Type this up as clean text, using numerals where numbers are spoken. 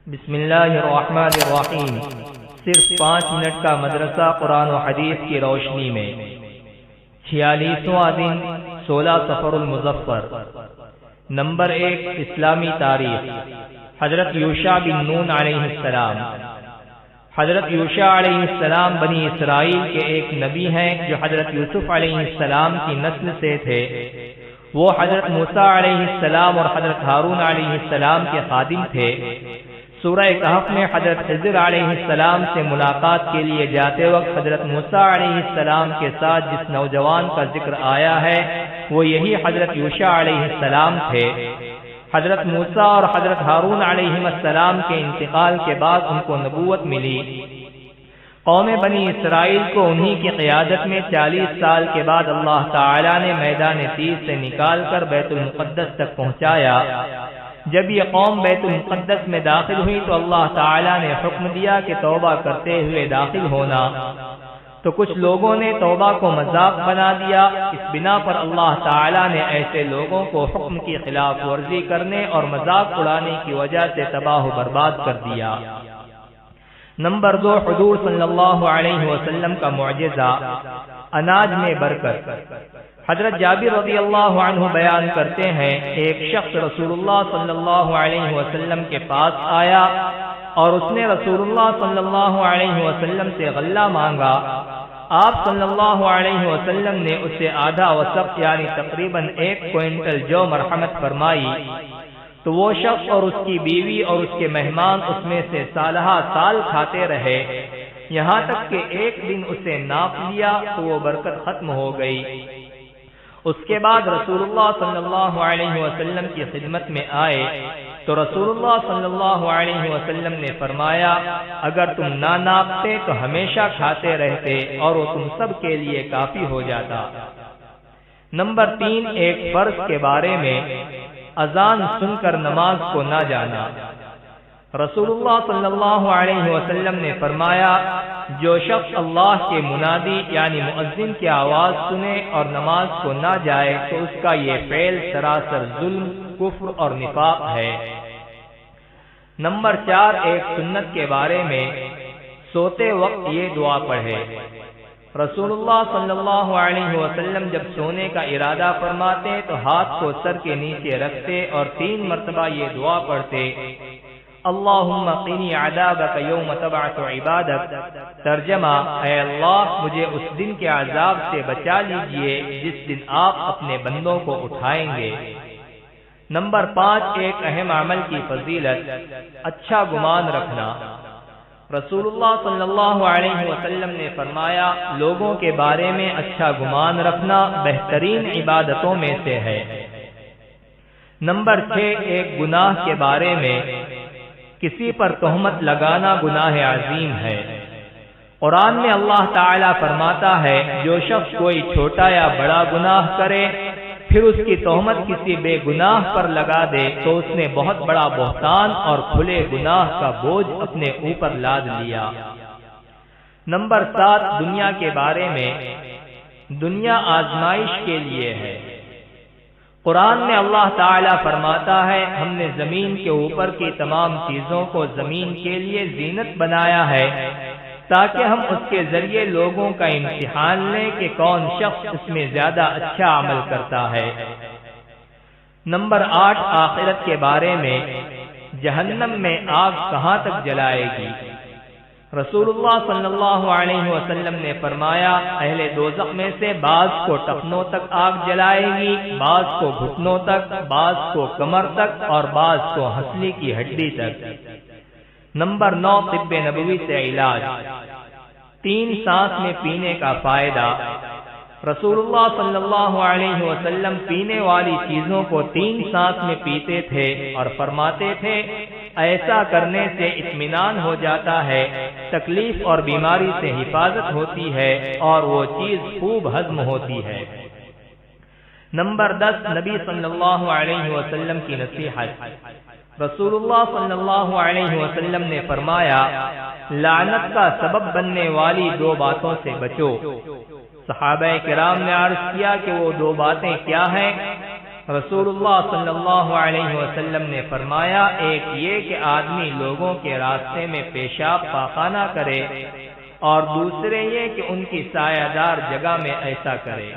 بسم اللہ الرحمن الرحیم۔ صرف 5 منٹ کا مدرسہ قرآن و حدیث کی روشنی میں 46واں دن 16 صفر المظفر۔ نمبر 1 اسلامی تاریخ۔ حضرت یوشع بن نون علیہ السلام۔ حضرت یوشع علیہ السلام بنی اسرائیل کے ایک نبی ہیں جو حضرت یوسف علیہ السلام کی نسل سے تھے۔ وہ حضرت موسیٰ علیہ السلام اور حضرت ہارون علیہ السلام کے خادم تھے۔ سورہ کہف میں حضرت خضر علیہ السلام سے ملاقات کے لیے جاتے وقت حضرت موسیٰ علیہ السلام کے ساتھ جس نوجوان کا ذکر آیا ہے وہ یہی حضرت یوشع علیہ السلام تھے۔ حضرت موسیٰ اور حضرت ہارون علیہ السلام کے انتقال کے بعد ان کو نبوت ملی۔ قوم بنی اسرائیل کو انہی کی قیادت میں 40 سال کے بعد اللہ تعالی نے میدان تیز سے نکال کر بیت المقدس تک پہنچایا۔ جب یہ قوم بیت المقدس میں داخل ہوئی تو اللہ تعالی نے حکم دیا کہ توبہ کرتے ہوئے داخل ہونا، تو کچھ لوگوں نے توبہ کو مذاق بنا دیا۔ اس بنا پر اللہ تعالی نے ایسے لوگوں کو حکم کی خلاف ورزی کرنے اور مذاق اڑانے کی وجہ سے تباہ و برباد کر دیا۔ نمبر 2 حضور صلی اللہ علیہ وسلم کا معجزہ، اناج میں برکت۔ حضرت جابر رضی اللہ عنہ بیان کرتے ہیں ایک شخص رسول اللہ صلی اللہ علیہ وسلم کے پاس آیا اور اس نے رسول اللہ صلی اللہ علیہ وسلم سے غلہ مانگا۔ آپ صلی اللہ علیہ وسلم نے اسے آدھا وسق یعنی تقریباً 1 کوئنٹل جو مرحمت فرمائی، تو وہ شخص اور اس کی بیوی اور اس کے مہمان اس میں سے سالہ سال کھاتے رہے، یہاں تک کہ ایک دن اسے ناپ لیا تو وہ برکت ختم ہو گئی۔ اس کے بعد رسول اللہ صلی اللہ علیہ وسلم کی خدمت میں آئے تو رسول اللہ صلی اللہ علیہ وسلم نے فرمایا اگر تم نہ ناپتے تو ہمیشہ کھاتے رہتے اور وہ تم سب کے لیے کافی ہو جاتا۔ نمبر 3 ایک فرض کے بارے میں، اذان سن کر نماز کو نہ جانا۔ رسول اللہ صلی اللہ علیہ وسلم نے فرمایا جو شخص اللہ کے منادی یعنی مؤذن کی آواز سنے اور نماز کو نہ جائے تو اس کا یہ فعل سراسر ظلم، کفر اور نفاق ہے۔ نمبر 4 ایک سنت کے بارے میں، سوتے وقت یہ دعا پڑھے۔ رسول اللہ صلی اللہ علیہ وسلم جب سونے کا ارادہ فرماتے تو ہاتھ کو سر کے نیچے رکھتے اور 3 مرتبہ یہ دعا پڑھتے، اللہم قنی عذابک یوم تبعث عبادک۔ ترجمہ، اے اللہ مجھے اس دن کے عذاب سے بچا لیجئے جس دن آپ اپنے بندوں کو اٹھائیں گے۔ نمبر 5 ایک اہم عمل کی فضیلت، اچھا گمان رکھنا۔ رسول اللہ صلی اللہ علیہ وسلم نے فرمایا لوگوں کے بارے میں اچھا گمان رکھنا بہترین عبادتوں میں سے ہے۔ نمبر 6 ایک گناہ کے بارے میں، کسی پر تہمت لگانا گناہ عظیم ہے۔ قرآن میں اللہ تعالیٰ فرماتا ہے جو شخص کوئی چھوٹا یا بڑا گناہ کرے پھر اس کی تہمت کسی بے گناہ پر لگا دے تو اس نے بہت بڑا بہتان اور کھلے گناہ کا بوجھ اپنے اوپر لاد لیا۔ نمبر 7 دنیا کے بارے میں، دنیا آزمائش کے لیے ہے۔ قرآن میں اللہ تعالیٰ فرماتا ہے ہم نے زمین کے اوپر کی تمام چیزوں کو زمین کے لیے زینت بنایا ہے تاکہ ہم اس کے ذریعے لوگوں کا امتحان لیں کہ کون شخص اس میں زیادہ اچھا عمل کرتا ہے۔ نمبر 8 آخرت کے بارے میں، جہنم میں آگ کہاں تک جلائے گی؟ رسول اللہ صلی اللہ علیہ وسلم نے فرمایا اہل دوزخ میں سے بعض کو ٹخنوں تک آگ جلائے گی، بعض کو گھٹنوں تک، بعض کو کمر تک اور بعض کو ہنسلی کی ہڈی تک۔ نمبر 9 طب نبوی سے علاج، 3 سانس میں پینے کا فائدہ۔ رسول اللہ صلی اللہ علیہ وسلم پینے والی چیزوں کو 3 سانس میں پیتے تھے اور فرماتے تھے ایسا کرنے سے اطمینان ہو جاتا ہے، تکلیف اور بیماری سے حفاظت ہوتی ہے اور وہ چیز خوب ہضم ہوتی ہے۔ نمبر 10 نبی صلی اللہ علیہ وسلم کی نصیحت۔ رسول اللہ صلی اللہ علیہ وسلم نے فرمایا لعنت کا سبب بننے والی 2 باتوں سے بچو۔ صحابہ کرام نے عرض کیا کہ وہ 2 باتیں کیا ہیں؟ رسول اللہ صلی اللہ علیہ وسلم نے فرمایا، ایک یہ کہ آدمی لوگوں کے راستے میں پیشاب پاخانہ کرے، اور دوسرے یہ کہ ان کی سایہ دار جگہ میں ایسا کرے۔